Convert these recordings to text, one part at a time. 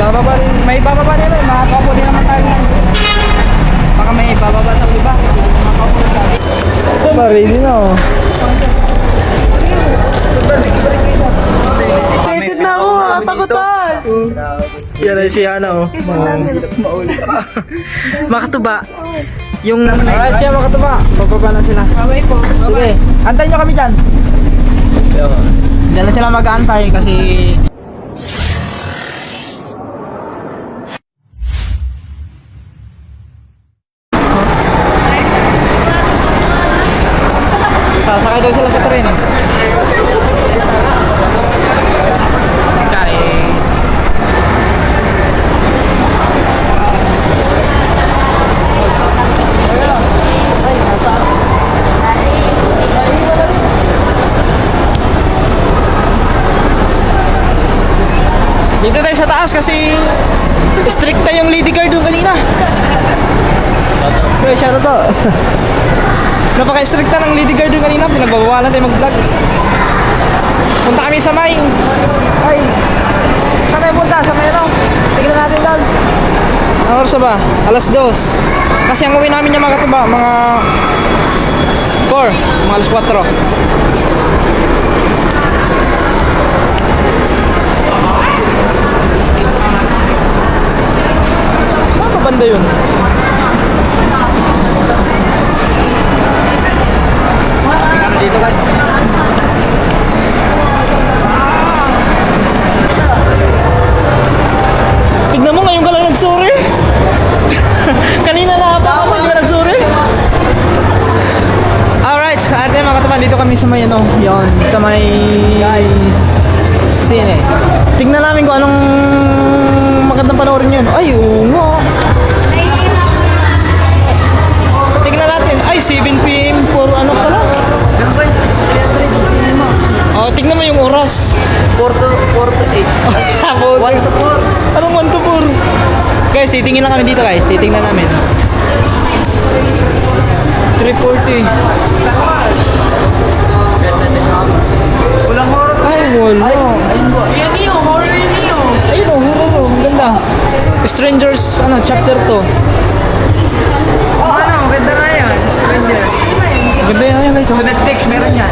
Bababa rin. May bababa nila. Makakapo din naman tayo lang. Baka may bababa sa iba. Makakapo rin tayo. Ready na oh. Excited na ako, takutan! Yan ay si Hana oh. Makatuba. Yung... Alright siya makatuba. Bababa na sila. Bye po. Sige. Antayin nyo kami dyan. Diyan na sila mag-aantay kasi... Sasakay daw sila sa tren. Guys. Dito tayo sa taas kasi stricta yung lady guard doon kanina. Okay, shout out to. Napaka-stricta ng lady guard doon kanina. Pinagbabawalan tayo mag-vlog. Punta kami sa may. Ay. Saan tayo punta? Sa may ano? Tignan natin lang. Ang oras na ba? Alas 2. Kasi ang uwi namin yung mga katuba, mga 4, mga alas 4. Saan ba banda yun? Dito guys. Tignan mo ngayon ka lang nagsuri. Kanina na pa ako hindi ka nagsuri. Alright, sa atin mga kataman, dito kami sa may ano, yon, sa may sine. Tignan namin kung anong magandang panoorin yun. Ay, oo nga. Tignan natin. Ay, 7 PM for ano pala? Oh, tignan mo yung oras. 4 to 8. 1 to 4. Anong 1 to 4? Guys, titingin lang kami dito guys. Titingnan namin. 3:40. Walang horror. Ay, wala. Ayun po. Yan niyo, horror yun niyo. Ayun oh, horror oh. Ang ganda. Strangers, ano, chapter 2. Ano, ganda nga yan. Stranger. Ganda yan guys. Sa Netflix, meron yan.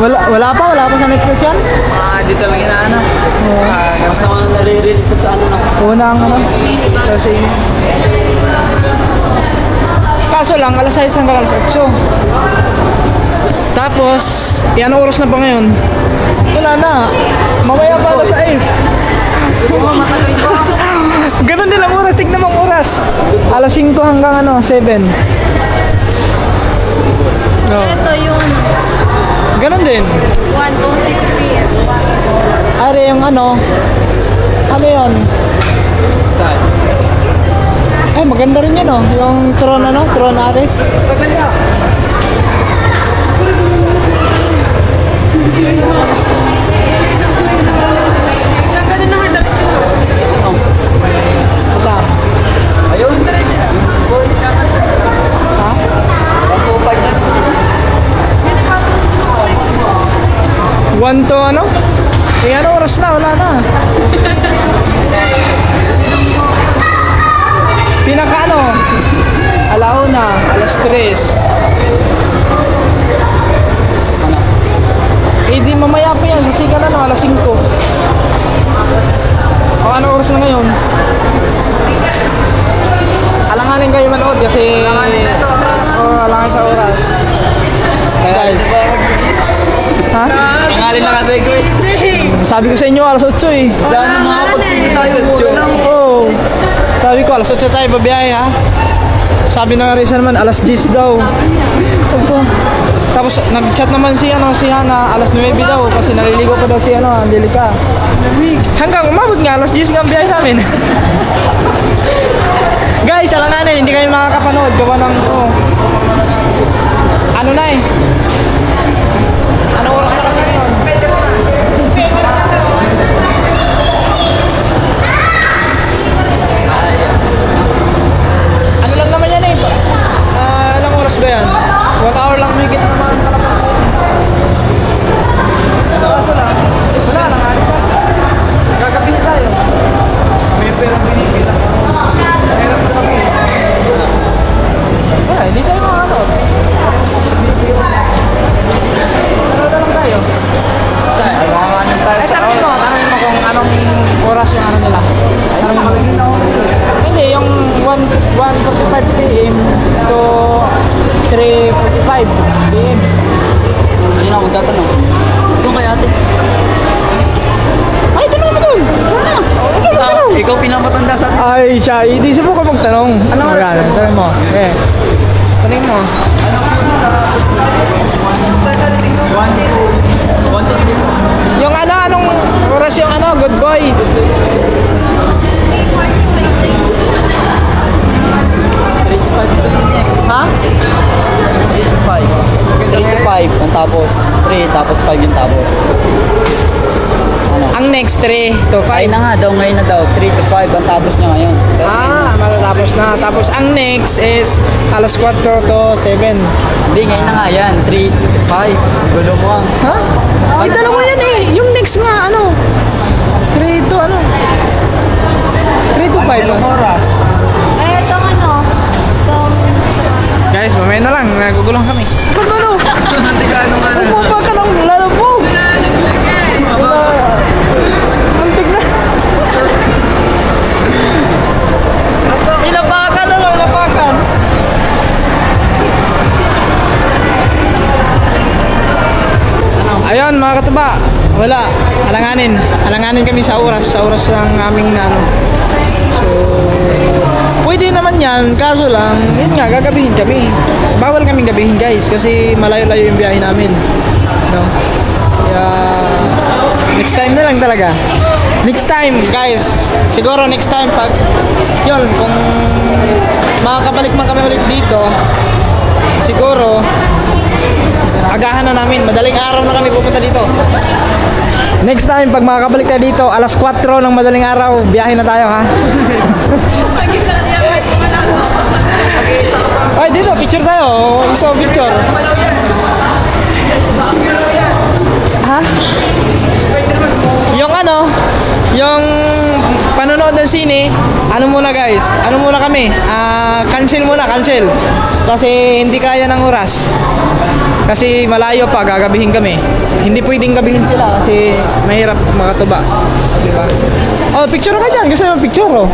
Wala pa sa Netflix yan? Dito lang inaanap. Basta ko nang nare-release sa ano na. Unang ano? Kasi kaso lang, alas 6 hanggang alas 8. Tapos, yan ang oras na pa ngayon. Wala na. Mamaya pa alas 6. Ganun din lang oras. Tignan mo ang oras. Alas 5 hanggang ano, 7. No. Ito yun. Ganun din. 1 to 6 p.m. Are yung ano yun? Saan? Ay, maganda rin yan oh. Yung Tron ano? Tron Ares. Maganda. Saan ka rin nakadap? Wala. Ayun. Ha? 1 to ano? Eh, ano oras na? Wala na. Pinaka ano? Alauna, alas 3. Eh di mamaya pa yan, sasikan na alas 5. O ano oras na ngayon? Alanganin kayo manood kasi... alanganin sa oras. Guys. Ha? Pangalin na kasi ko. Sabi ko sa inyo, alas 8 eh. Sana makapagsigit tayo muna. Oo. Sabi ko, alas 8 tayo babiyahe ha. Sabi ng Arisa naman, alas 10 daw. Opo. Tapos nag-chat naman si Hana, alas 9 daw kasi naliligo pa daw si Angelica. Hanggang umabot nga, alas 10 nga ang biyahe namin. Guys, alanganin, hindi kayo makakapanood. Gawa ng, ano na eh. Anong oras na kasi ngayon? Ano lang naman yan eh. Ilang oras ba yan? 1 hour lang may kita naman kalapas. Kaso lang, wala, nangalit ka. Gagabihin tayo. oras yung ano nila. Ayun, nakalagay na oras. Hindi, yung 1:45 p.m. to 3:45 p.m. Hindi na ako magtatanong. Doon kay ate. Ay, tanong mo dun! Ikaw pinamatanda sa atin. Ay, siya. Hindi siya po ka magtanong. Anong oras? Magkano? Tanong mo. Okay. Tanong mo. Yung ano, anong oras yung ano, good boy? 3 Ha? 5 ang tapos 3 tapos 5 yung tapos. Ano? Ang next 3 to 5. Ay na nga daw, ngayon na daw. 3 to 5 ang tapos niya ngayon. Matatapos na. Tapos ang next is alas 4 to 7. Hindi, ngayon na nga yan. 3 to 5. Gulo mo ang. Ha? Ay, dalawa yan eh. Yung next nga, ano? 3 to ano? 3 to 5. oras? Eh, itong ano, itong... Guys, mamaya na lang. Nagugulong kami. Ano? Hindi ka ano nga. Bumaba ka ng lalabog. Antig na. Inapakan na lang, inapakan. Ayun mga kataba, wala. Alanganin. Alanganin kami sa oras. Sa oras ng aming ano. So, pwede naman yan. Kaso lang, yun nga, gagabihin kami. Bawal kaming gabihin guys. Kasi malayo-layo yung biyahe namin. No? Kaya, next time na lang talaga. Next time guys. Siguro next time pag, yun, kung makakabalik man kami ulit dito, siguro, agahan na namin. Madaling araw na kami pupunta dito. Next time, pag makakabalik tayo dito, alas 4 ng madaling araw, biyahe na tayo, ha? Ay, dito, picture tayo. Isang picture. Ha? Yung ano, yung panonood ng sine, ano muna guys, ano muna kami, cancel muna, cancel. Kasi hindi kaya ng oras. Kasi malayo pa, gagabihin kami. Hindi pwedeng gabihin sila kasi mahirap makatuba. Diba? Oh, picture ka dyan. Gusto mo picture, oh.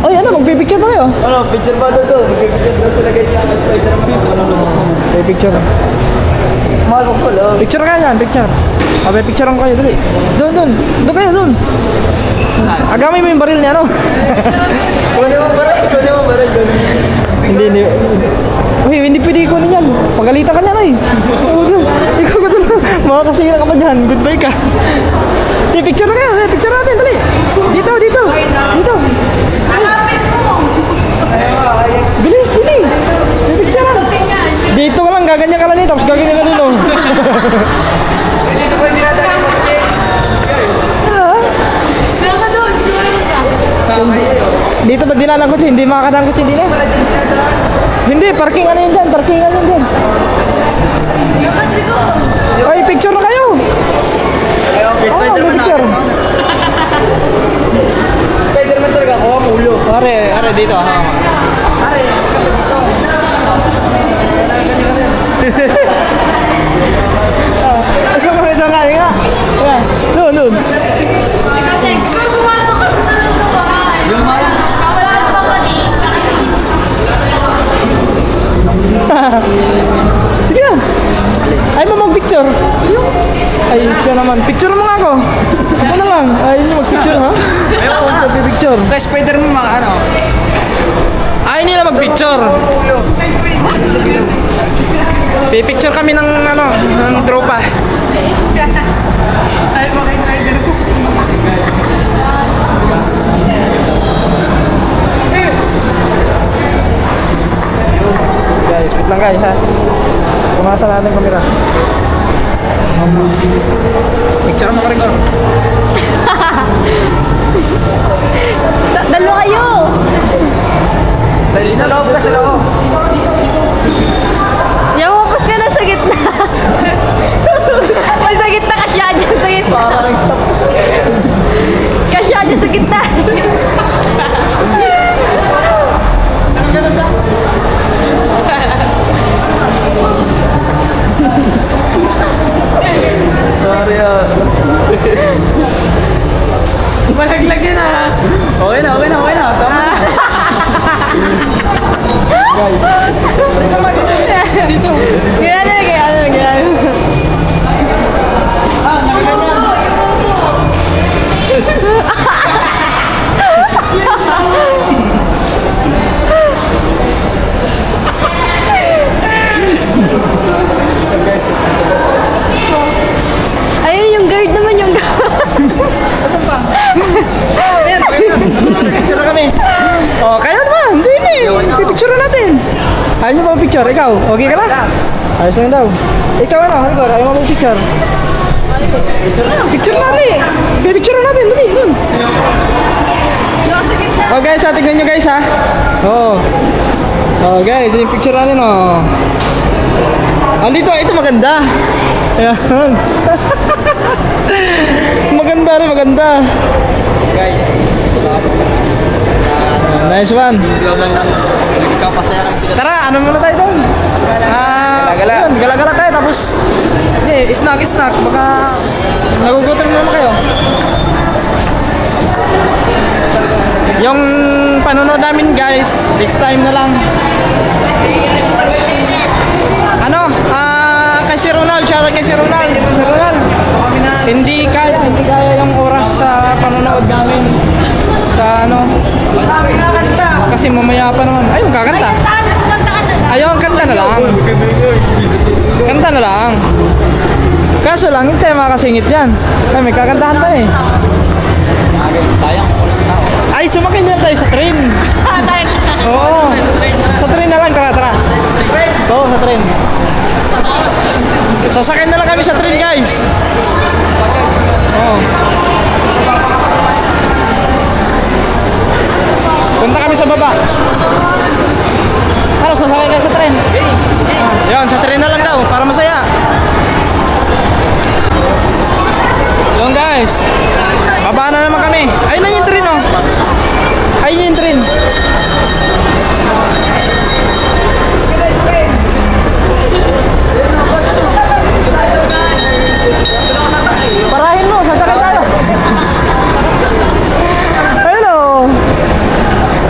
Oy, ano, magpipicture pa kayo? Ano, picture ba doon? Nagpipicture ba sila guys na Spider-Man? May picture. Masok ko lang. Picture ka dyan, picture. Abay, picturean ko kayo, dali. Doon, doon. Doon kayo, doon. Agamay mo yung baril niya, no? Kunin mo ba rin? Kunin mo ba rin? Hindi, hindi. Uy, hindi pwede ikunin yan. Pagalitan ka niya, ay. Oo, doon. Ikaw ka doon. Makakasira ka pa dyan. Goodbye ka. Di, picture na kayo. Picture natin, dali. Dito, dito. Dito. Bilis, bilis. Di, picture na. Dito ka lang, gaganyan ka lang dito. Tapos gaganyan ka dito. Dito pa hindi natin yung kotse. Dito pag dinala ng kotse, hindi makakadang kotse din eh. Hindi, parking ano yun dyan, parking ano yun dyan. Ay, picture na kayo. Okay, Spider-Man na. picture. Spider-Man talaga ako, ang ulo. Are, dito ha. Ikaw makita nga, nga. Ayan, doon, doon. Yung mga Sige na. Ay, mo mag-picture. Ay, siya naman. Picture mo nga ako. Ako na lang. Ay, niyo mag-picture, ha? Ayaw ko mag-picture. kay Spider-Man mga ano. Ay, nila mag-picture. Pipicture kami ng ano, ng tropa. Ay, mga rider ko. Guys, wait lang guys ha. Pumasa natin kamera. Picture mo ka rin ko. Dalawa kayo! Sa loob ka, sa loob. Yamupos ka na sa gitna. May sa gitna ka siya dyan sa gitna. Parang stop. Kasya dyan sa gitna. Sorry ah. Malaglag yun ah. Okay na. Tama na. Guys. Dito. Gano'n. Ayun, yung guard naman yung Asan pa? Ayan. Picture na kami. Oh, kaya naman. Hindi na eh. Picture natin. Ayaw niyo ba picture? Ikaw? Okay ka na? Ayos lang daw. Ikaw ano? Igor, ayaw mo picture? Picture natin. Picture natin. Dali. Dun. Oh guys, tignan nyo guys ha. Oh. Oh guys, yung picture natin oh. Andito, ito maganda. Ayan. Maganda rin, maganda. Guys. Nice one. Ilaw lang ng nagkakapasaya ng sila. Tara, ano muna tayo doon? Gala-gala. Yun, gala-gala tayo tapos snack. Baka nagugutom naman kayo. Yung panonood namin guys, next time na lang. Ano? Kay si Ronald, shoutout kay si Ronald. Si Ronald. Hindi kaya yung oras sa panonood namin sa ano. Kasi mamaya pa naman. Ayun, kakanta. Ayun, kanta na lang. Kanta na lang. Kaso lang, hindi tayo makakasingit dyan. Ay, may kakantahan pa eh. Guys, sayang ko lang tao. Ay, sumakay na tayo sa train. Oo. Sa train na lang, tara. Oo, sa train. Sasakay na lang kami sa train, guys. Oo. Punta kami sa baba. Ano, sasakay kayo sa train? Yan, sa train na lang daw, para masaya. Yun guys. Baba na naman kami. Ayun na yung train oh. Ayun yung train. Parahin mo, sasakay tayo. Ayun oh.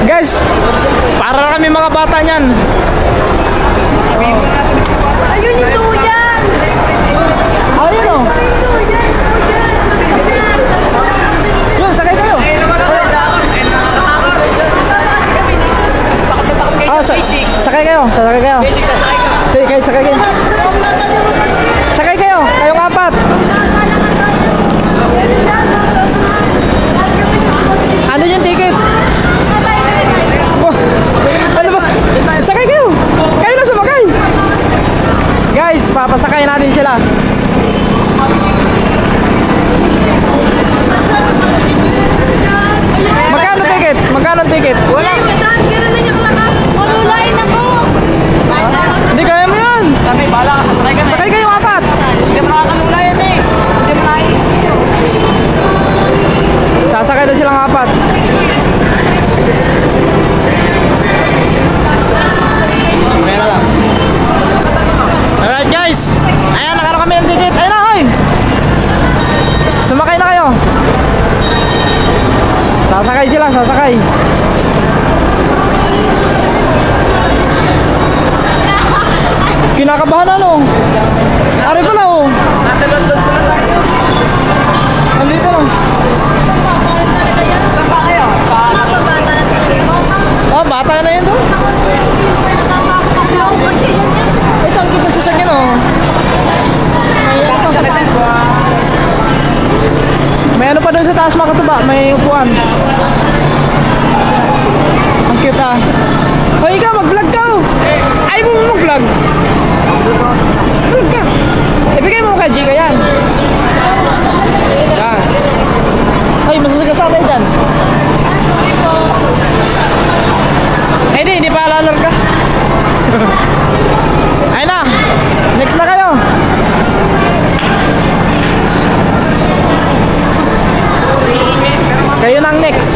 Guys, para kami mga bata niyan. Ayun yung tuyan! Ayun oh. Yun, sakay kayo. Sakay kayo. Sakay kayo. Sakay kayo. Kayong apat. Ano yung ticket? Oh, ano ba? Sakay kayo. Kayo na sumakay. Guys, papasakay natin sila. Magkano ticket? Wala. Malulain ako! Hindi kaya mo yan. Kami, bahala ka, sasakay kami. Sakay kayo apat. Hindi mo nakakalula yan eh. Hindi mo nai. Sasakay na silang apat. Kaya na lang. Alright guys. Ayan, nakaroon kami ng ticket. Ayun na, hoy. Sumakay na kayo. Sasakay sila, sasakay. Kinakabahan ano? Ari pala oh. Nasa London pala tayo. Andito no. Saan pa kayo? Sa Ah, bata na yun to. Ito, ang kita sasakyan oh. May ano pa doon sa taas mga katuba, may upuan. Ang cute ah. Hoy, ikaw, mag-vlog ka oh. Ay mo mag-vlog. Vlog ka. Ibigay mo kay Jika yan. Yan. Ay, masasagasal tayo dyan. Eh di, hindi pa alalor ka. Ayun na. Next na kayo. Kayo na ang next.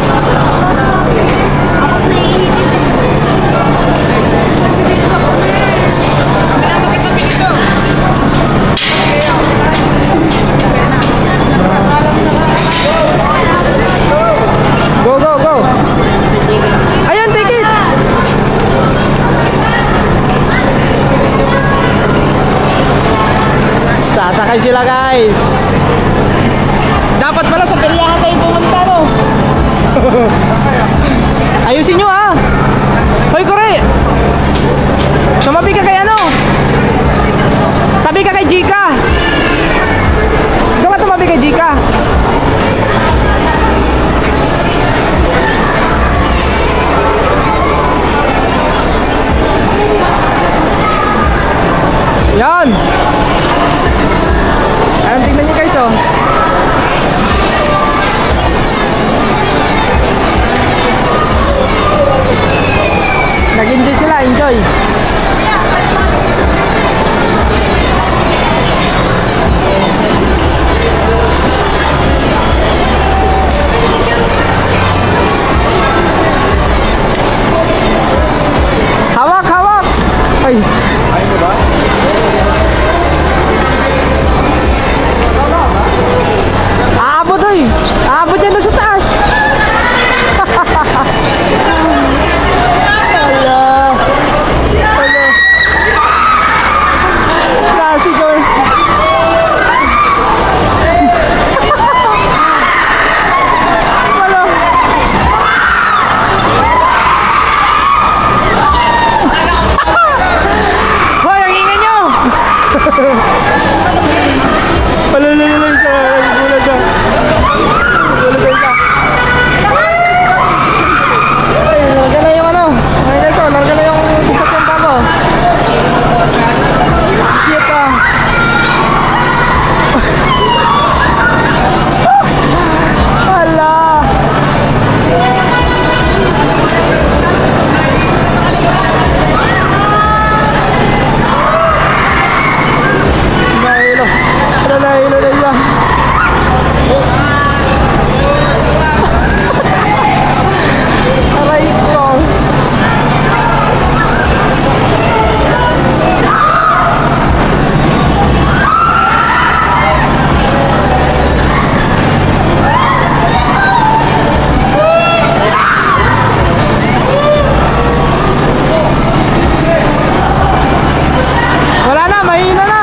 Sasakay sila guys. Dapat pala sa peryahan tayo pumunta, no? Ayusin nyo ah. Hoy, Kore. Tumabi ka kay ano? Tabi ka kay Jika. Doon ka tumabi kay Jika. Yan. Ayun, tignan nyo guys, oh. Nag-enjoy sila, enjoy. Hawak, hawak. Ay. Ayaw mo ba? Aabot, oy. Aabot yan doon sa taas. Ala. Ala. Klase ko. Wala. Hoy, ang ingay nyo. Wala, wala, siya. Nagugulat siya. Nagugulat siya. Ay, larga na yung ano. Ay, Nelson, larga na yung sasakyan pa ko. Cute ah. Hala. Nahilo. Nahilo na siya. Aray ko. Wala na, mahina na.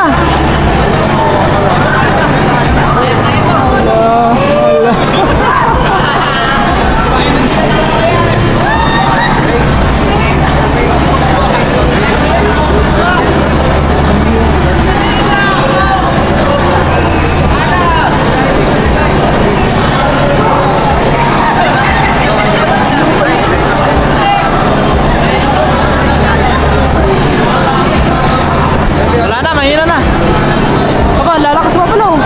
Wala na, mahina na. Aba, lalakas mo pala oh.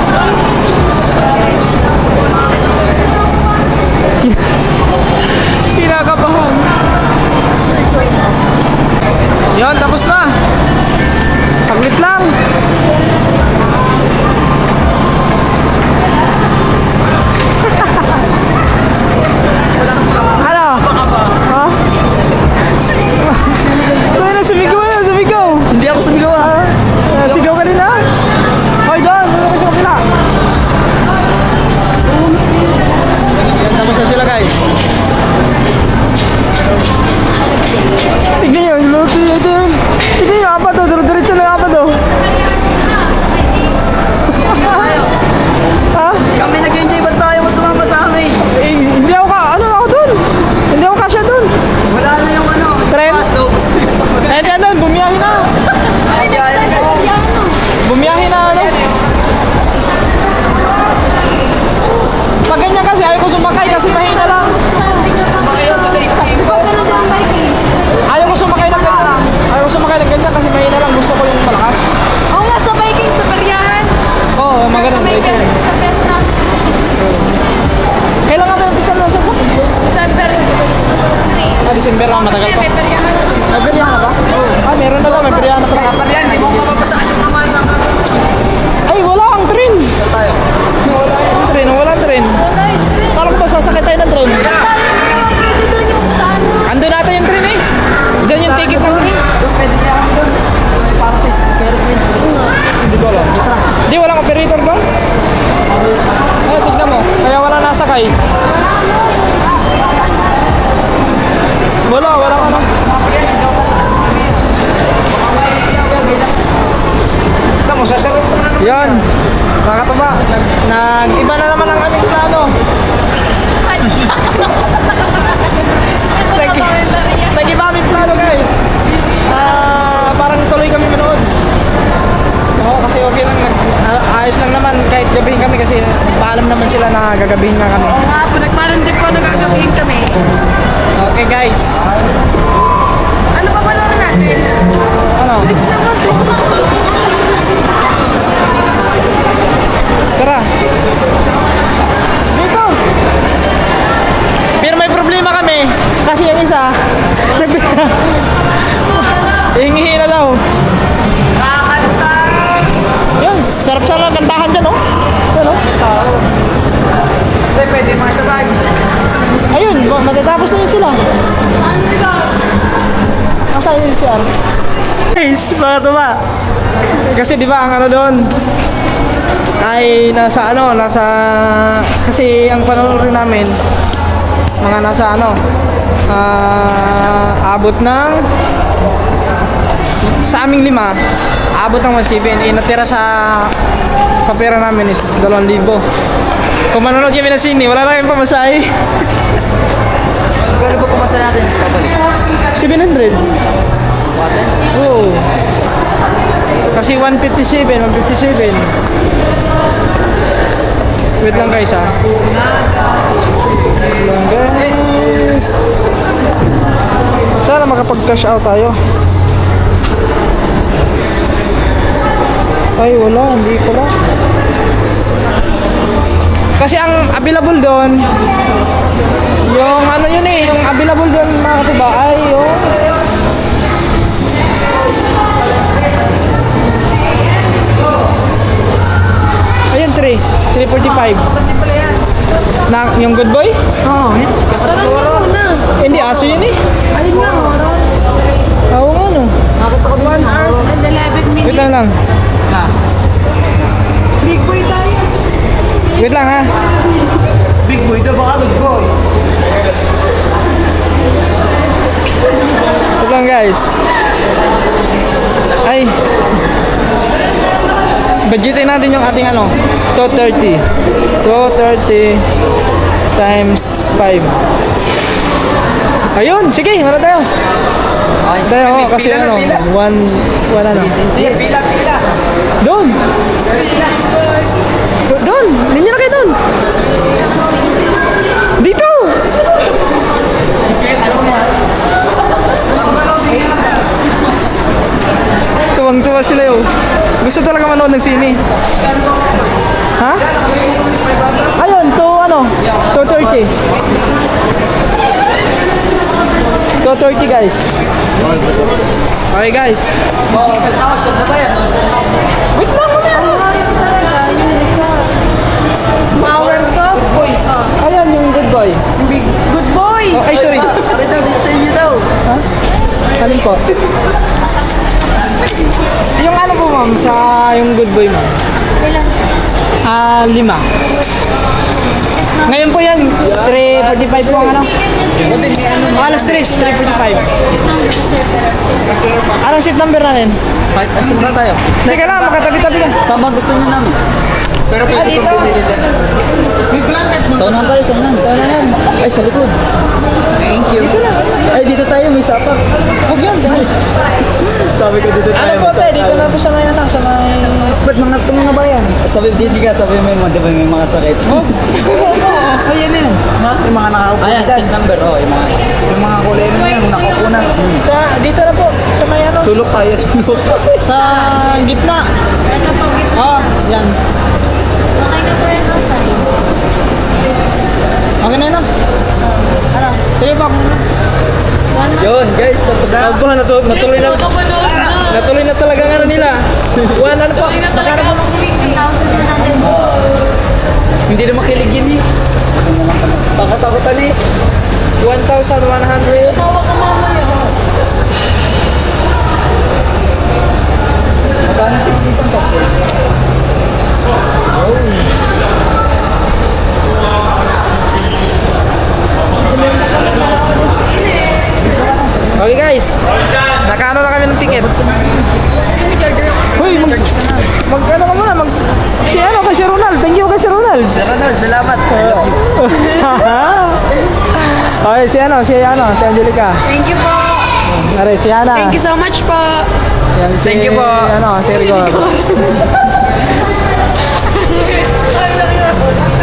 Kinakabahan. Yan, tapos na. Saglit lang. Ano? Ha? Wala, sumigaw na, sumigaw. Hindi ako sumigaw ah. Sigaw ka nila? Hoy, doon! Doon ka sa kapila! Yan, tapos na sila guys. Tignan nyo! Tignan nyo! Apat o! Diretso na apat o! Ha? Kami nag-enjoy, ba't ba ayaw mo sumama sa amin? Eh, hindi ako ka... Ano ako dun? Hindi ako kasya dun! Wala na yung ano. Tren? Pass daw, basta yung pass. Eh, hindi doon! Bumiyahin na! Bumiyahin na ano? Pag ganyan kasi ayaw ko sumakay kasi mahina lang. Ayaw ko sumakay ng ganyan lang. Ayaw ko sumakay ng ganyan kasi mahina lang. Gusto ko yung malakas. Oo nga, sa biking, sa peryahan. Oo, oh, magandang Sa breaker. sa Pesna. Kailan nga ba yung pisal na sa buwan? December 3. December lang, matagal pa. May peryahan. May peryahan na ba? Oo. Meron na ba? May peryahan na pala. Yan, di mo mapapasa kasi naman ng Ay, wala ang train. Saan tayo? Wala ang train. Wala ang train. Wala yung dress. Kala ko ba sasakit tayo ng train? Tayo naman pwede doon yung saan. Ando natin yung train eh. Diyan yung ticket ng train. Doon, pwede niya ako doon. Partis, Ferris wheel. Hindi ko alam. Hindi, walang operator doon? Ay, tignan mo. Kaya wala nasakay. Wala, wala ka na. alam naman sila na gagabihin nga kami. Oo nga po, nagparang din po nagagabihin kami. Okay guys. Ano pa pala natin? Ano? Bilis naman po. Tara. Dito. Pero may problema kami. Kasi yung isa, hingi na daw. Kakanta! Yun, sarap-sarap ang kantahan dyan, oh. Yan, oh. Pwede makasabay. Ayun, matatapos na yun sila. Ano sila? Nasaan yun siya? Guys, bakit ba? Kasi di ba ang ano doon ay nasa kasi ang panonood namin mga nasa abot ng sa aming 5 abot ng 1,700 natira sa pera namin is 2,000. Kung manonood kami ng sine wala na kami pamasahe. Pero po kumasa natin. 700. Oo. Kasi 157. Wait lang guys ha. Wait lang guys. Sana makapag-cash out tayo. Ay wala, hindi pala. Kasi ang available doon, yung ano yun eh, yung available doon mga katiba ay yung ayun 345 na yung good boy? Oo. Parang ano na. Hindi aso yun eh. Ayun nga, horror. Oo nga no. 1 hour and 11 Wait minutes. lang. Big boy tayo. Wait lang ha. Big boy, ito baka big boy. Wait lang guys. Ay. Budgetin natin yung ating 230. 230 times 5. Ayun, sige, mara tayo. Tayo, kasi one Pila. Doon. Doon, linya na kayo doon. Dito. Tuwang-tuwa sila yun. Gusto talaga manood ng sine. Ha? Ayun, 230. 230 guys. Okay guys. Tapos na ba yan? Wait lang kami. Power soft. Ayan yung good boy. Big good boy. Oh, ay sorry. Pakita sa inyo daw. Ha? Alin po? Yung ano po ma'am, sa yung good boy ma'am? Ilan? 5. Ngayon po yan, 345 po ang alas 3, 345. Anong seat number natin? Asin ba tayo? Teka lang, magkatabi-tabi ka. Saan ba gusto nyo namin? Pero pwede dito. Sa unahan tayo, sa unahan. Ay, sa likod. Thank you. Ay, dito tayo, may sapak. Huwag yun, dali. Sabi ko dito tayo, Ano po may tayo, sapak. dito na po sa may sa may... Ba't mga bayan? Sabi, dito ka, sabi may mga, di ba may mga sakit? Ayan yan. Yung mga nakaupo. Ayan, seat number, yung mga kulay na yan, nakaupo na. Sa, dito na po, sa may Sulok tayo, sulok. sa gitna. Ito pang gitna. Oh, yan. Okay na po rin nasa. Okay na yun. Ano? Sige po. Yun, guys, Aba, natuloy na. Natuloy na talaga ang ano nila. Ano po? Magkano po? 1,100. hindi na makilig yun eh. Takot-takotan eh. 1,100. Tawa ka mamaya. Magkano isang takot? Okay guys. Nakaano na kami ng ticket. Hoy, ano ka muna? Si ano kasi Ronald. Thank you kasi Ronald. Sir Ronald, salamat. Okay, si Angelica. Thank you po. Are, si Ana. Thank you so much po. Yan, Thank you po. Si Rigor.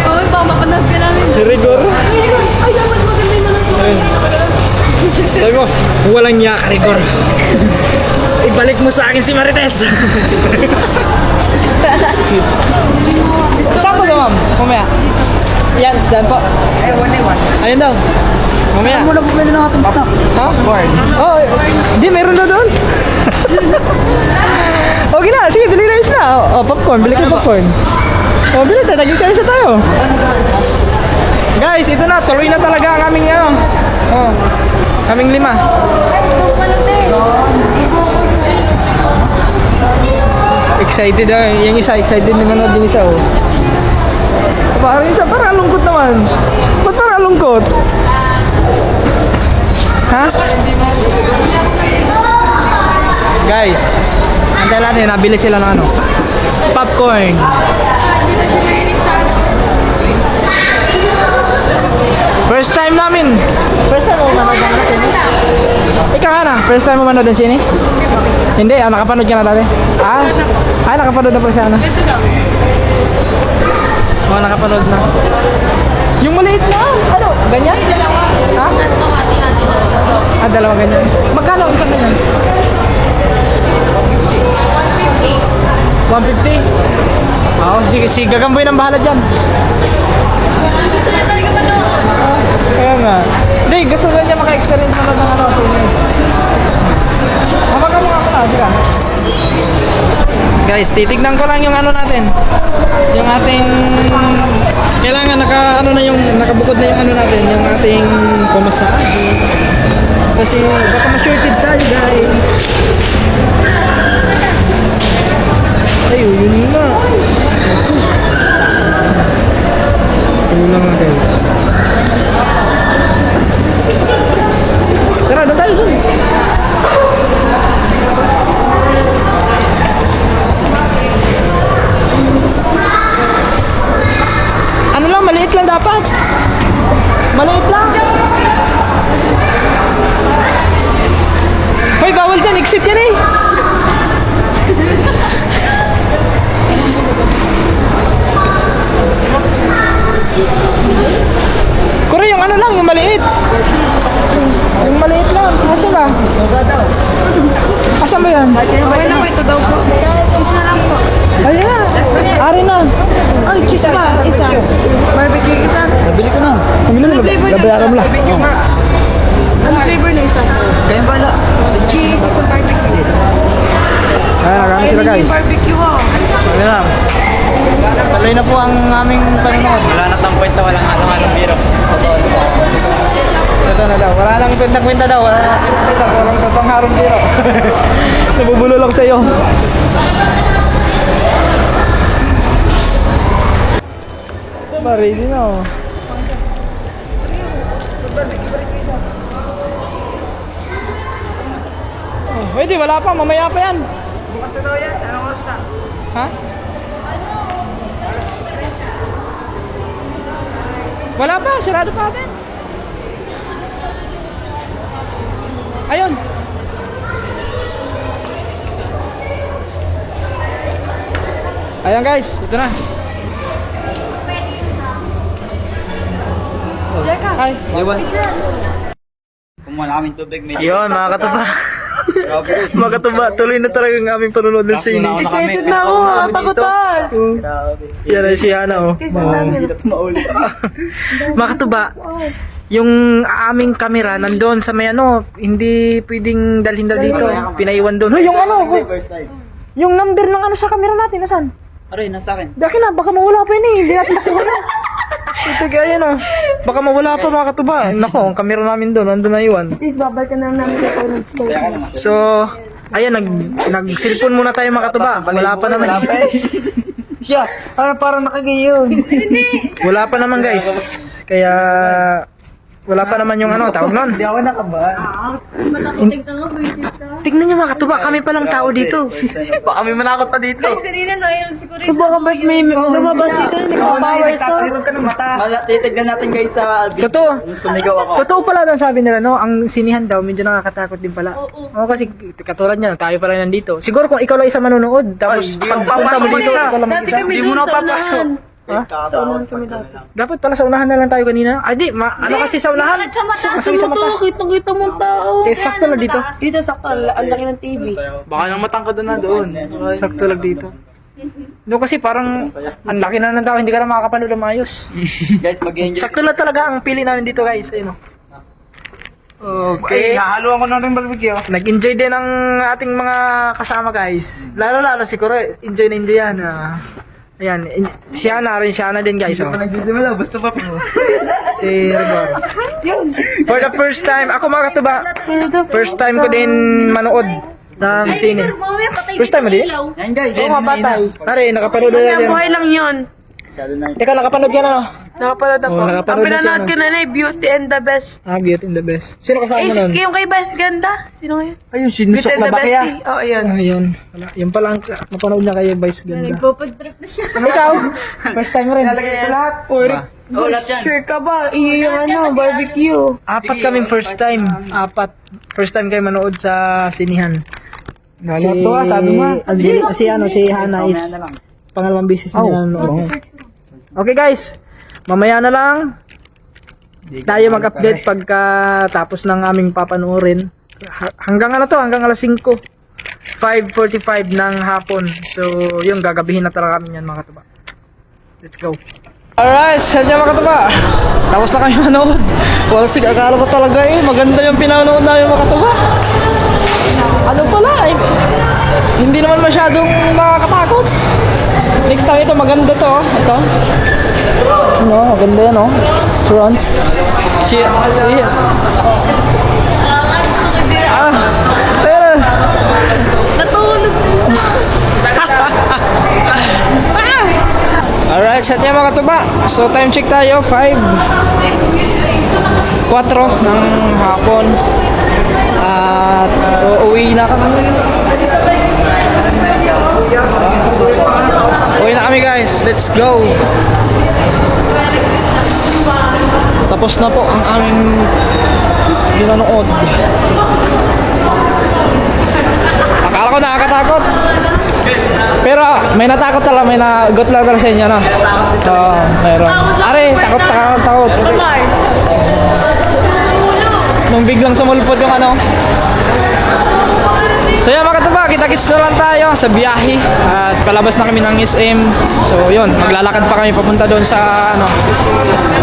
Oh, Walang niya ka, Rigor. Ibalik mo sa akin si Marites. Saan po ka, ma'am? Mamaya. Yan, dyan po. Ayun daw. Mamaya. Wala po pwede ng ating stock. Ha? Corn. Oh, hindi, meron na doon. Okay na, sige, bili na isla. Oh, popcorn, bili ka popcorn. Oh, bili tayo, nag-isa-isa tayo. Guys, ito na, tuloy na talaga ang aming ano. Oh, kaming 5. Excited yung isa, excited na manood yung isa oh. Parang isa, parang lungkot naman. Ba't parang lungkot? Ha? Guys, antay natin, nabili sila ng ano? Popcorn. First time namin. First time mo manood ng sine? Ikaw nga na, first time mo manood ng sine? Hindi, nakapanood ka na dati? Nakapanood na pala siya ano? Oo, nakapanood na. Yung maliit na, ano? Ganyan? Ha? Dalawa ganyan. Magkano isang ganyan? 150. 150? Oo, si Gagamboy nang bahala dyan. Gusto niya talaga manood. Kaya nga. Hindi, gusto na niya maka-experience manood ng ano. Mabaga mo ako na, sila. Guys, titignan ko lang yung ano natin. Yung ating kailangan nakabukod na yung ano natin, yung ating pamasahe. Kasi baka ma-shorted tayo, guys. Ayun, yun na. Kulang na, guys. Tara, doon tayo doon. Ano lang, maliit lang dapat. Maliit lang. Hoy, bawal dyan. Exit yan eh. Kuro yung ano lang, yung maliit. Yung maliit lang. Asa ba? Asan ba yan? Okay na po, ito daw po. Cheese na lang po. Ayun na. Ari na. Ay, cheese pa. Isa. Barbecue isa. Nabili ko na. Kami na, flavor na labayaran mo lang. Ano flavor na isa? Kaya pala. Cheese, isang barbecue. Ayan, nagamit sila guys. Yung barbecue oh. Ano lang. Tuloy na po ang aming panonood. Wala na tang kwenta, walang halong-halong biro. Ito na daw. Wala nang kwenta-kwenta daw. Wala nang kwenta-kwenta. Walang totoong harong biro. Nabubulo lang sa'yo. Ready na oh. Oh, pwede, wala pa. Mamaya pa yan. Bukas na daw yan. Anong oras na? Ha? Wala pa. Sarado pa atin. Ayun. Ayan guys, ito na. Jeka. Hi. Iwan. Kung maraming tubig, may... Yun, mga katuba. Grabe guys. Mga katuba, tuloy na talaga ang aming panonood ng sine. Excited na ako. Takutan. Grabe. Yan ay si Hana oh. Hirap maulit. Mga katuba, yung aming kamera nandoon sa may ano, hindi pwedeng dalhin daw dito. Pinaiwan doon. Hoy, yung ano, First time. yung number ng ano sa kamera natin, nasaan? Aray, nasa akin. Daki na, baka mawala pa yun eh. Hindi natin nakuha. Ito kaya yan oh. Baka mawala pa mga katuba. Nako, ang kamera namin doon, nandun na iwan. Please, babal ka na namin sa toilet stove. So, ayan, nag-cellphone muna tayo mga katuba. Wala pa naman. Siya, parang nakagayon. Wala pa naman guys. Kaya, wala pa naman yung ano, tawag nun. Hindi ako nakabahan. Matakuting ka nga, British ka. Tignan nyo mga katuba, kami palang tao dito. Baka may manakot pa dito. Guys, kanina nairon si Chris. Baka mas may lumabas dito na nagpa-power Nagkakaroon ka ng mata. Titignan natin guys sa video. Totoo. Yung sumigaw ako. Totoo pala daw sabi nila, no? Ang sinihan daw, medyo nakakatakot din pala. Oo, kasi katulad niya, tayo pala nandito. Siguro kung ikaw lang isa manonood, tapos pagpunta mo dito, ikaw lang Dati mag-isa. kami dun sa unahan. Sa unahan kami dati. Dapat pala sa unahan na lang tayo kanina. Ay, di. Ano kasi sa unahan? Masakit sa mata. Kitang-kita mo ang tao. Eh, sakto lang dito. Dito sakto, ang laki ng TV. Baka nang matangkad na doon. Sakto lang dito. Doon kasi parang ang laki na ng tao, hindi ka na makakapanood ng maayos. Guys, mag-enjoy. Sakto lang talaga ang pili namin dito guys. Ayun o. Okay. hahaluan ko na rin barbecue. Nag-enjoy din ang ating mga kasama guys. Lalo si Kore, enjoy na enjoy yan. Ayan, si Hana rin, si Hana din guys. Oh. Nagsisimula, basta pa. Si Rigor. For the first time, ako mga katuba, first time ko din manood ng sine. First time mo din? Yan guys. Oo, mga batay. Pare, nakapanood na Isang yan. buhay lang yun. Teka, nakapanood ka na no? Nakapanood ako. Oo, nakapanood Ang na siya, pinanood no? ko na na Beauty and the Best. Beauty and the Best. Sino kasama Eh, mo nun? yung kay Best Ganda. Sino ngayon? Ayun, Beauty sinusok and na the ba Best. kaya? Oo, ayun. Ayun. Wala. Yun pala ang napanood niya kayo, Vice Ganda. Nagpo-food trip na siya. Ikaw? First time mo rin? lahat. Oh, sure ka ba? Yung ano, barbecue. Apat kaming first time. First time kayo manood sa sinihan. sabi mo. Si Hana is pangalawang beses niya nanonood. Okay guys, mamaya na lang tayo mag-update pagka tapos ng aming papanoorin. Hanggang ano to, hanggang alas 5. 5:45 ng hapon. So, yung gagabihin na talaga kami yan mga katuba. Let's go. Alright, sadya mga katuba. Tapos na kami manood. Well, akala ko talaga maganda yung pinanood namin mga katuba. Ano pala hindi naman masyadong nakakatakot. Next time ito, maganda to. Ito. No, maganda yan Prawns. Pero Natulog na. alright, sa tiyan mga katuba. So time check tayo, 4 ng hapon. At uuwi na kami. Uwi na kami guys, let's go. Tapos na po ang aming pinanood. Akala ko nakakatakot. Pero may natakot talaga, may nagot lang talaga sa inyo, no? Oo, meron. Are, takot. Nung biglang sumulpot yung ano. So yan mga katuba, kita-kits na lang tayo sa biyahe. At palabas na kami ng SM. So yun, maglalakad pa kami papunta doon sa ano,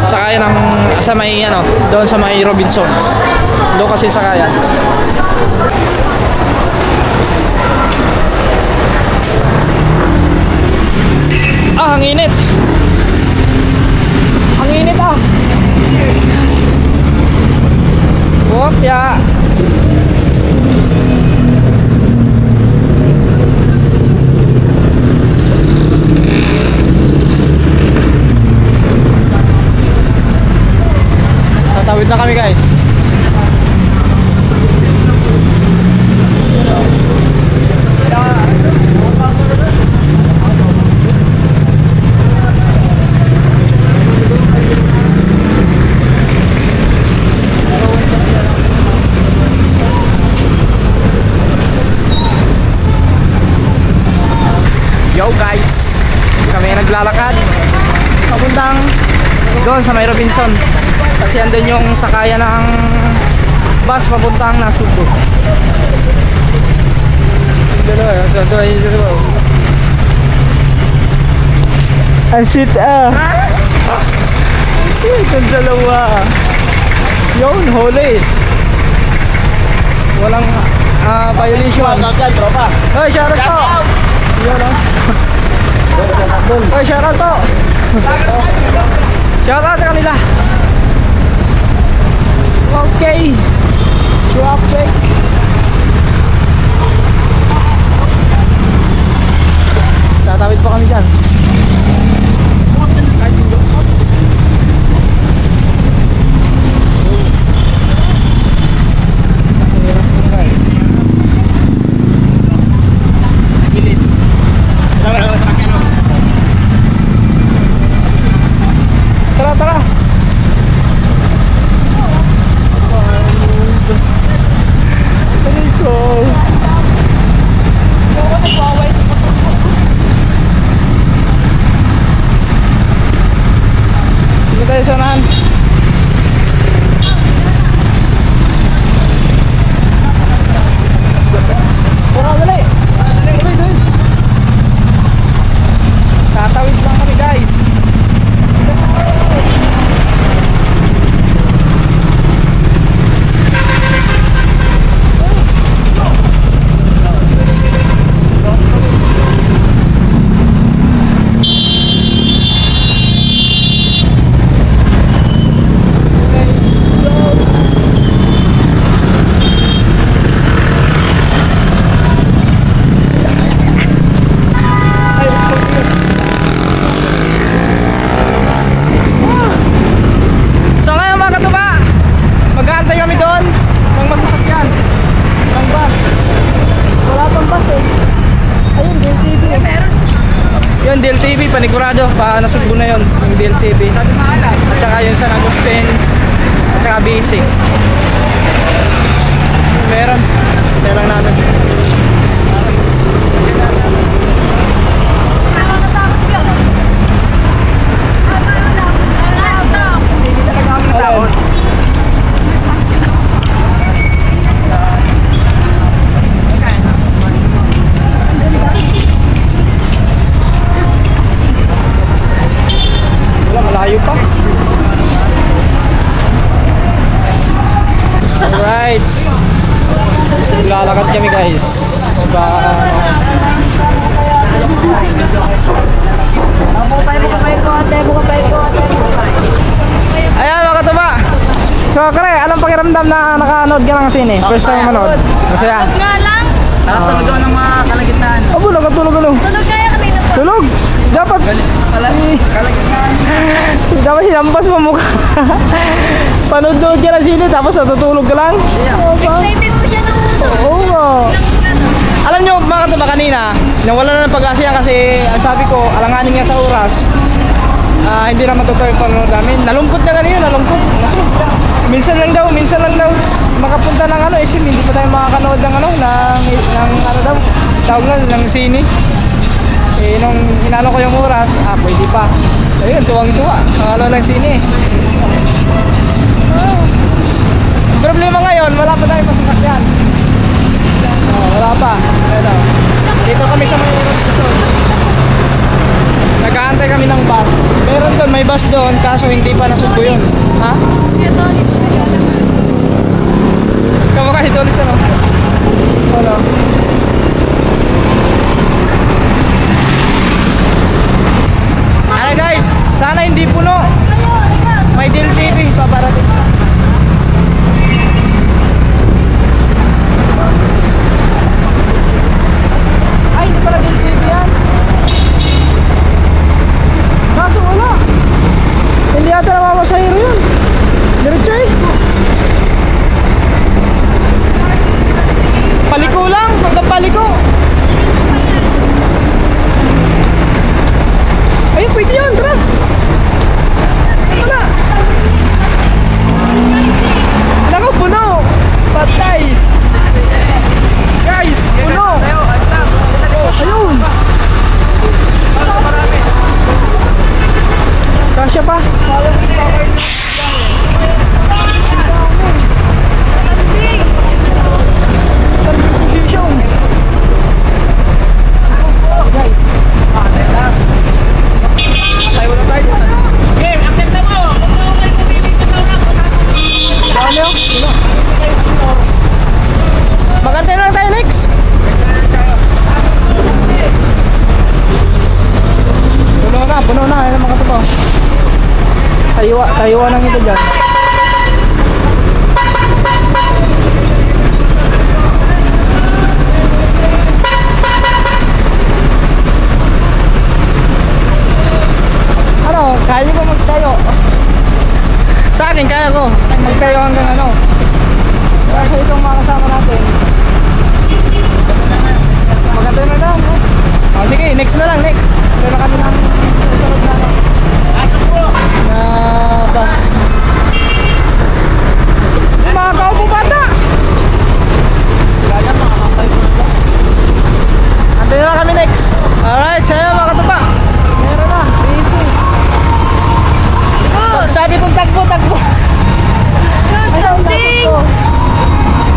sa kaya ng, sa may ano, doon sa may Robinson. Doon kasi sa kaya. Ang init. Ang init Wop, ya. Tatawid na kami guys. Yo guys, kami naglalakad papuntang doon sa may Robinson kasi andun yung sakaya ng bus papuntang Nasugbo. Ang sweet sweet ang dalawa. Yun, huli. Walang violation. Hoy, shout out. Hoy, shout out to. Shout out sa kanila. Okay. Traffic. Tatawid pa kami dyan. Tara. tayo sa unahan. Tara, dali. Dali, dali. Tatawid lang kami guys. So ngayon mga katuba, mag-aantay kami doon ng magsasakyan ng bus. Wala pang bus eh. Ayun, DLTV. Yun, DLTV, panigurado. Nasugbo na yun, yung DLTV. At saka yun San Agustin. At saka BC. Meron. Kaya lang namin. Ayun. Wala, malayo pa. Alright. Lalakad kami guys. Ayan mga katuba. So kare, anong pakiramdam na nakanood ka ng sine? First time manood? Masaya? Nga lang. Nakatulog ako ng mga kalagitnaan. Abo, nakatulog ano? Tulog kaya kanina pa. Tulog! Dapat! Kalagitnaan. Dapat sinampas mo mukha. Panood-nood ka ng sine tapos natutulog ka lang? Excited po siya nung Oo nga. Alam nyo mga katuba kanina, nawala na ng pag-asa yan kasi ang sabi ko, alanganin nga sa oras. Hindi naman totoo yung panonood namin. Nalungkot na kanina, nalungkot. Minsan lang daw makapunta ng ano, isim, hindi pa tayo makakanood ng ano, ng ano daw, tawag na, ng sine. Eh, nung inano ko yung oras, pwede pa. Ayun, tuwang-tuwa, nakalo ng sine. Problema ngayon, wala pa tayo masasakyan. Wala pa. Ito. Dito kami sa may nag-aantay kami ng bus. Meron doon, may bus doon, kaso hindi pa nasugbo yun. Ha? Kamukha ito ulit siya, no? Ano? Alright guys, sana hindi puno. May DLTV pa para dito. Ay, hindi pala DLTV yan. Kaso wala. Hindi ata namamasahiro yun. Diretso eh. Paliko lang, hanggang paliko. Ayun, pwede yun, tara. Wala. Naku, puno. Patay. Guys, puno. Ayun. Kasya pa. Standing position. Guys. Tayo na tayo. Okay, akit na mo. Ano? Magantay na lang tayo next. Puno na. Ayun ang mga tupo. Tayuan ng ito dyan. Ano, kaya nyo ba magtayo? Sa akin, kaya ko. Magtayo hanggang ano. Kasi itong mga kasama natin. Maganda na lang. Sige, next na lang, next. Meron kami ng susunod na ano. Na bus. Mga kaupo bata! Antay na lang kami next. Alright, sa'yo mga katupa. Meron na, easy. Sabi Tagpo. Standing!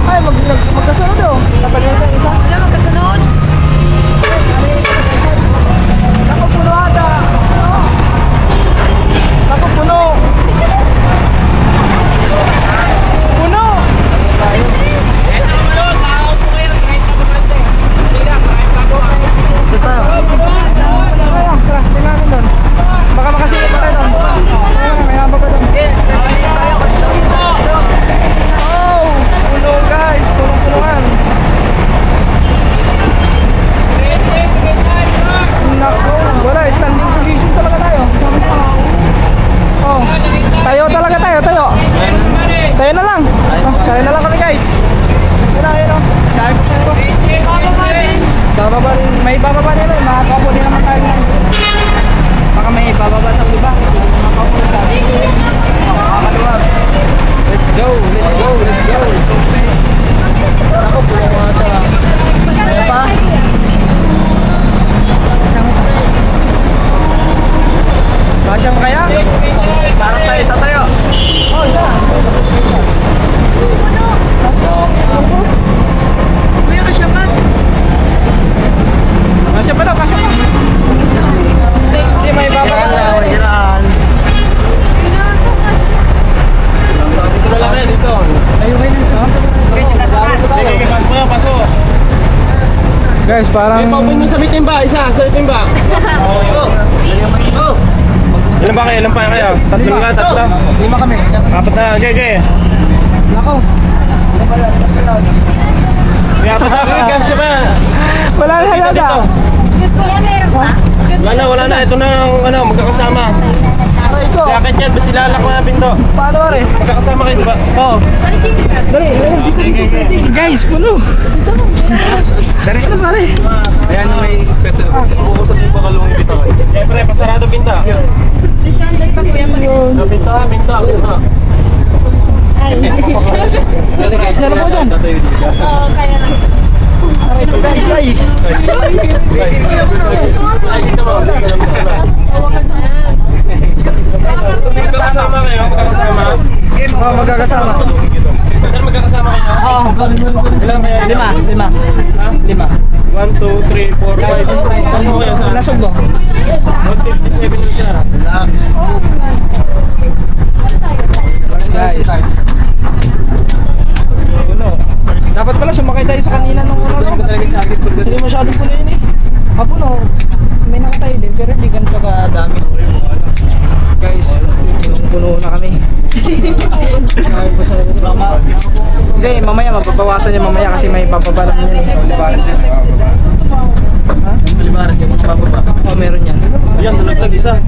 Ay, magkasunod oh. Tapagal ka isa. Wala magkasunod. Naku, puno ata. Naku, puno. Puno. Sa tayo. Kaya, tara, tingnan natin doon. Baka makasilip pa tayo doon. Ayun, may haba pa doon. Oh, puno guys. Punong-punuan. Naku, wala. Standing position talaga tayo. Oh, tayo talaga tayo. Tayo na lang. Tayo na lang kami guys. Ayun o. Dahil siya ito. Bababa rin. May bababa rin rin. Makakapo din naman tayo ngayon. Baka may bababa sa iba. Makakapo rin tayo. Makakaluwag. Let's go. Ako, puno mga tala. Kaya pa? Basya mo kaya? Sarap tayo tatayo. Oh, yeah. Kuya, kasya pa. Kasya pa daw, kasya pa. Hindi, may bababa na. Hiraan. Sabi ko na lang yan dito. Ayun kayo nito. Pasok. Guys, parang... mo sa bitimba, isa, sa bitimba. Ilan ba kayo? Ilan pa kayo? Tatlo nga, tatlo. 5 kami. Apat na, okay. Nako. May apat na kayo, kasi ba? Wala na yata. Kuya, meron pa? Wala na. Ito na ang magkakasama. Aray ko. Bakit yan? Basta lalak mo na pinto. Paano pare? Magkakasama kayo ba? Oo. Dali. Guys, puno. Dali na pare. Ayan yung may kasi bubuksan yung pakalong yung bitaw. Siyempre, pasarado pinta. Discounted pa kuya pag... Pinta. Ano po dyan? Oo, kaya na. Aray ko guys. Ay. Ay, dito mo. Magkakasama kayo? Magkakasama? Oo, magkakasama. Pero magkakasama kayo? Oo. Ilan kayo? 5. 1, 2, 3, 4, 5. Saan mo kayo? Saan? Nasugbo. 157 yung siya. Guys. Puno. Dapat pala sumakay tayo sa kanina nung una. Hindi masyadong puno yun eh. Puno. May nakatayo din pero hindi ganito kadami. Guys, punong-puno na kami. Hindi, mamaya mababawasan niya mamaya kasi may papabalan niya eh. Ha? Malibaran yung mga bababa. Oh, meron yan. Yan, nalaglag isa.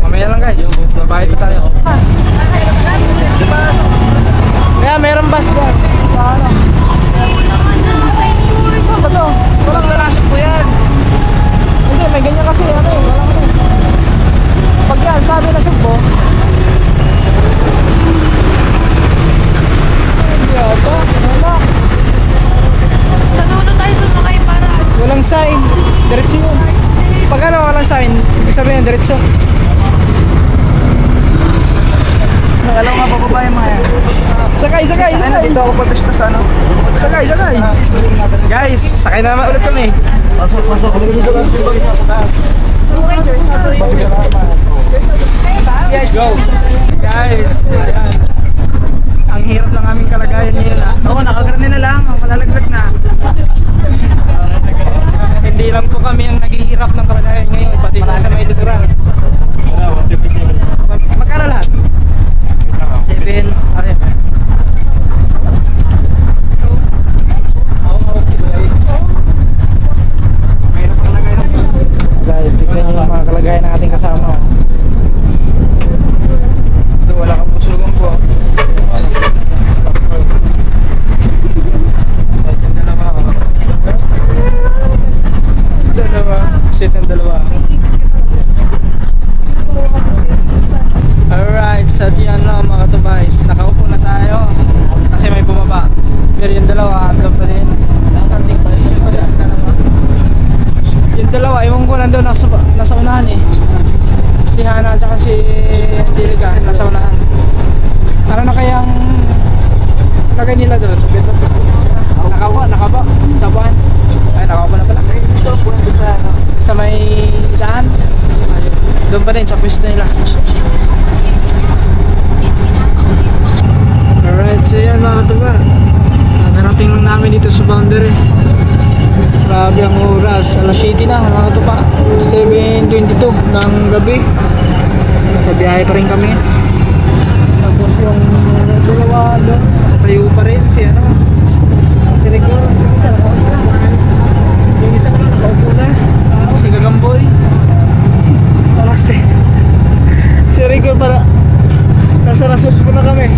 Mamaya lang guys. Babayad pa tayo. Kaya meron bus dyan. Ano? Saan ba to? Walang lalasok po yan. Hindi, may ganyan kasi ano eh. Walang ano eh. Pag yan, sabi na sugbo. Hindi ata. Wala. Sa dulo tayo sumakay para... Walang sign. Diretso yun. Pag ano, walang sign, ibig sabihin, diretso. Alam nga bababa yung mga yan. Sakay. Dito ako pagpista sa ano. Sakay. Guys, sakay na naman ulit kami. Pasok. Let's go. Guys, ayan. Ang hirap ng aming kalagayan ngayon ha. Oo, nakagarni na lang. Malalaglag na. Hindi lang po kami ang naghihirap ng kalagayan ngayon, pati sa may likuran. Magkano lahat? 7. Ayun. Guys, tignan nyo yung mga kalagayan ng ating kasama. Ito, wala kang pusugan po. Sit ng dalawa. Alright, sa diyan lang mga katubays. Nakaupo na tayo kasi may bumaba. Pero yung dalawa, andun pa din. Standing position pa din. Yung dalawa, iwan ko nandun nasa unahan eh. si Hana at saka si Angelica nasa unahan. Ano na kayang lagay nila doon? Nakapa sa buwan. Ay, nakapa na pala. Sa may daan. Ayun. Doon pa rin sa pwesto nila. Alright, so yan mga katuba. Narating lang namin dito sa boundary. Grabe ang oras. Alas 7 na mga katuba. 7:22 ng gabi. So, nasa biyahe pa rin kami. Tapos yung dalawa doon, tayo pa rin si ano. Si Rico. Yung isa ko na nakaupo na. Si Gagamboy. Tapos si Rico para nasa rasot ko na kami.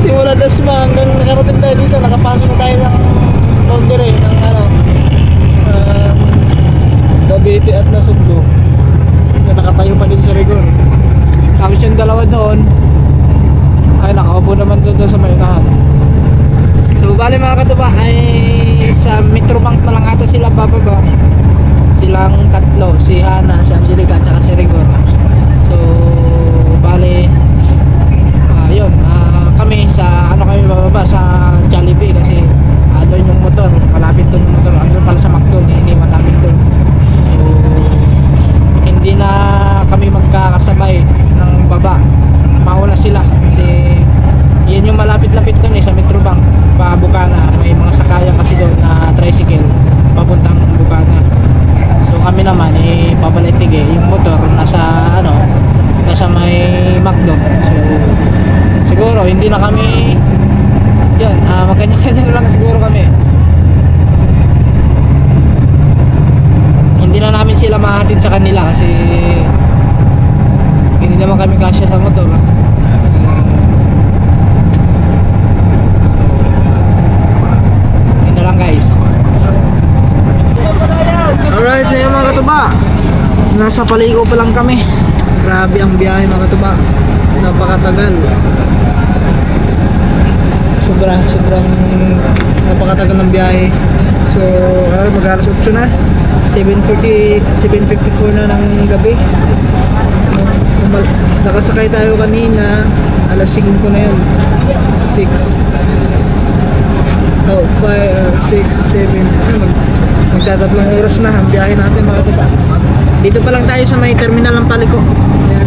Simula Dasma hanggang nakarating tayo dito, nakapasok na tayo ng boundary ng ano, Cavite at Nasugbo. Nakatayo pa dito sa Rigor. Tapos yung dalawa doon ay nakaupo naman doon sa may unahan. So bali mga katuba ay sa Metrobank na lang ata sila bababa. Silang tatlo, si Hana, si Angelica at saka si Rigor. So bali yun, kami sa ano kami bababa sa Jollibee kasi doon yung motor, malapit doon yung motor, andun pala sa McDo, iniwan namin doon. So hindi na kami magkakasabay ng baba, mauna sila kasi yun yung malapit-lapit doon sa Metrobank pa Bukana. May mga sakayan kasi doon na tricycle papuntang Bukana. So kami naman pabalitig yung motor nasa ano, nasa may McDo. So siguro hindi na kami yun, magkanya-kanya na lang siguro kami. Hindi na namin sila mahatid sa kanila kasi hindi naman kami kasya sa motor. So yun na lang guys. Alright, so yun mga katuba, nasa Paliko pa lang kami. Grabe ang biyahe mga katuba, napakatagal. Sobrang napakatagal ng biyahe. So mag-alas 8 na, 7:54 na ng gabi. Nakasakay tayo kanina alas 5 na yun, 6 5 6 7 magtatatlong oras na ang biyahe natin mga katuba. Dito pa lang tayo sa may terminal ng Paliko. Ayan.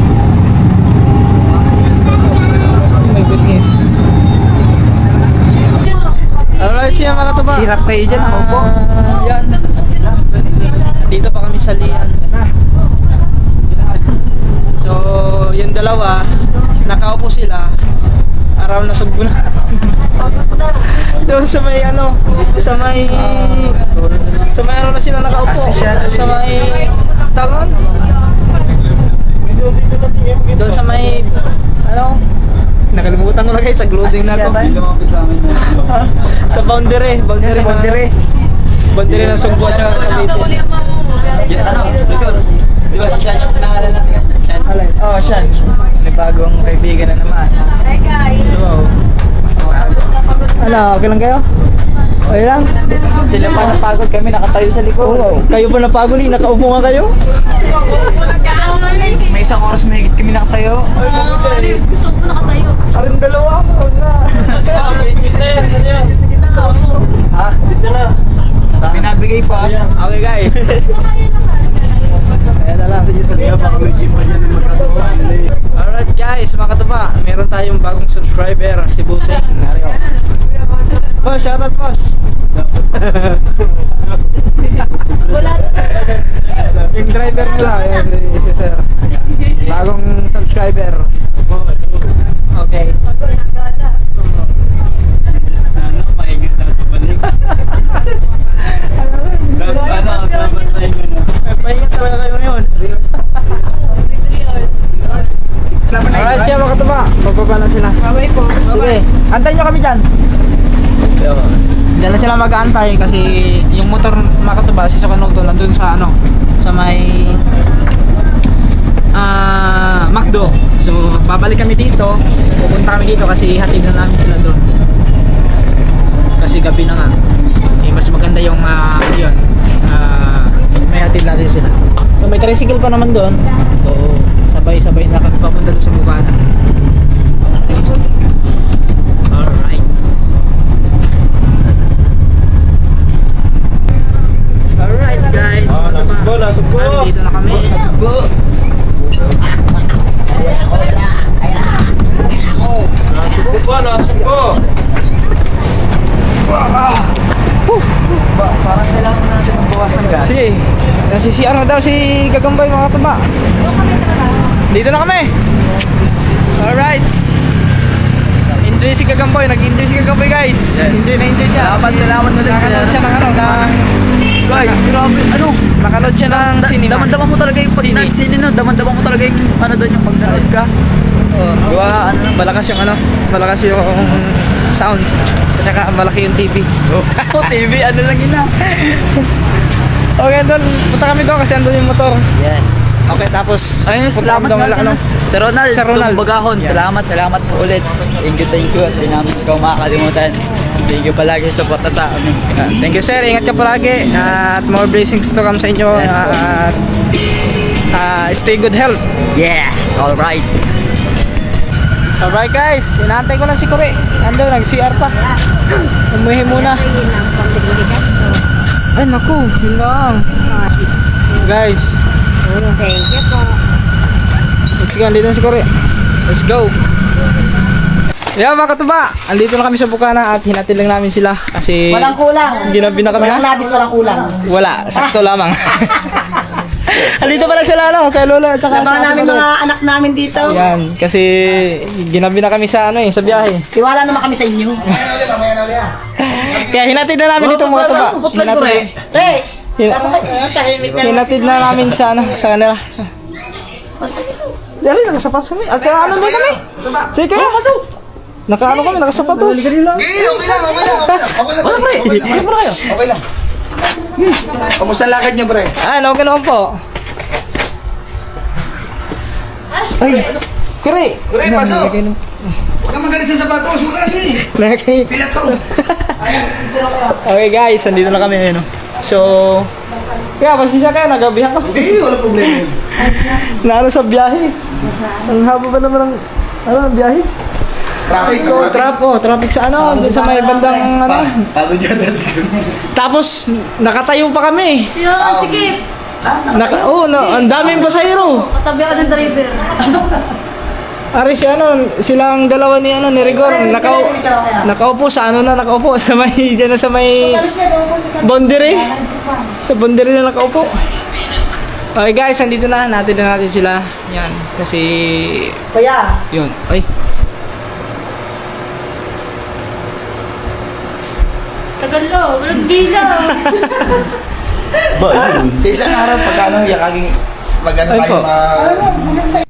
Oh my goodness. Alright siya mga katuba. Hirap kayo dyan, opo. Yan. Dito pa kami sa Lian. So yung dalawa nakaupo sila around na sugbo na. Doon sa may ano, sa may ano na sila nakaupo, sa may tangon. Doon sa may ano, nakalimutan ko na guys, sa loading na to. Sa boundary ng Sugbo at saka Cavite. Di ba si Sean yung pinangalan natin? Sean? Oh, Sean. May bagong kaibigan na naman. Hi guys! Wow. Ano, okay lang kayo? Okay lang? Sila pa napagod kami, nakatayo sa likod. Oo. Kayo pa napagod eh, nakaupo nga kayo? May isang oras mahigit kami nakatayo. Gusto ko nakatayo. Aring dalawa ako na. Ha? Dito na. Pinabigay pa. Okay guys. Kaya na lang. Alright guys, mga katuba, meron tayong bagong subscriber, si Buseng. Boss, shoutout boss. Wala. Yung driver nila, yan, si sir. Bagong subscriber. Okay. Pahingat pa kayo ngayon. Alright siya mga katuba, bababa na sila. Bye po. Sige, antayin nyo kami dyan. Diyan na sila mag-aantay kasi yung motor mga katuba, si Sokanuto nandun sa ano, sa may McDo. So babalik kami dito, pupunta kami dito kasi ihatid na namin sila doon. Kasi gabi na nga. Mas maganda yung yun, may hatid natin sila. So may tricycle pa naman doon. Oo. Sabay-sabay na kami papunta doon sa Bukana. Alright. Alright guys. Nasub ko. Andito na kami. Nasub ko. Parang kailangan natin magbawasan gas. Sige. Nasi-CR na daw si Gagambay mga tuba. Dito na kami. Alright. Enjoy si Gagambay. Nag-enjoy si Gagambay guys. Yes. Enjoy na enjoy siya. Salamat mo din Nakanood siya ng ano. Guys, grabe. Ano? Nakanood siya ng cinema. Daman-daman mo talaga yung pag Sine. nagsine, no? Daman-daman mo talaga yung ano doon yung pag nanood ka. Gawa, ano, malakas yung ano. Malakas yung sounds. At saka malaki yung TV. Oh, TV, ano lang yun na. Okay, doon. Punta kami doon kasi andun yung motor. Yes. Okay, tapos Ayun, punta salamat kami doon nga kay, ano, Sir Ronald, Sir Ronald. Tumbagahon. Yeah. Salamat po ulit. Thank you. At di namin ikaw makakalimutan. Thank you palagi sa support sa amin. Thank you sir, ingat ka palagi at more blessings to come sa inyo Yes, po. at stay good health. Yes, alright. Alright guys, inaantay ko lang si Kore. Ando, nag-CR pa. Umuhi muna. Ay naku, yun lang. Guys, Thank you po. let's go, andito na si Kore. Let's go. Yeah mga katuba, andito na kami sa Bukana at hinatid lang namin sila kasi Walang kulang. ginabi na kami. Walang labis, walang kulang. Wala, sakto lamang. Andito pala sila no, kay Lola at saka Labangan sa namin Ate mga anak namin dito. Yan, kasi ginabi na kami sa ano sa biyahe. Tiwala naman kami sa inyo. Kaya hinatid na namin dito mga saba. Hinatid, Hey! hinatid na namin sa ano, sa kanila. Dali, nakasapatos kami. At ano ba kami? Sige kayo, pasok. Nakaano kami, nakasapatos. Okay lang. Okay lang. Kamusta lakad niyo, pre? Ah, okay naman po. Ay, kuri. Pre, pasok. Huwag kang magalit sa sapatos. Huwag lagi. Laki. Pilat ko. Okay guys, andito na kami no. So, kaya pasensya kayo, nagabihan ko. Hindi, wala problema. Naano sa biyahe. Ang haba ba naman ng ano, biyahe? Traffic Ko, traffic sa ano, doon sa may bandang ano. Paano dyan na siguro? Tapos nakatayo pa kami. Yun, sige. Ang daming pasahero. Katabi ka ng driver. Ari si ano, silang dalawa ni ano ni Rigor, nakaupo sa ano na nakaupo sa may diyan na sa may boundary. Sa boundary na nakaupo. Okay guys, andito na natin sila. Yan, kasi Kuya, yun. Ay, Tagal lo, walang bilang. Sa isang araw, pagkano yakaging magano Ay kayo po. ma...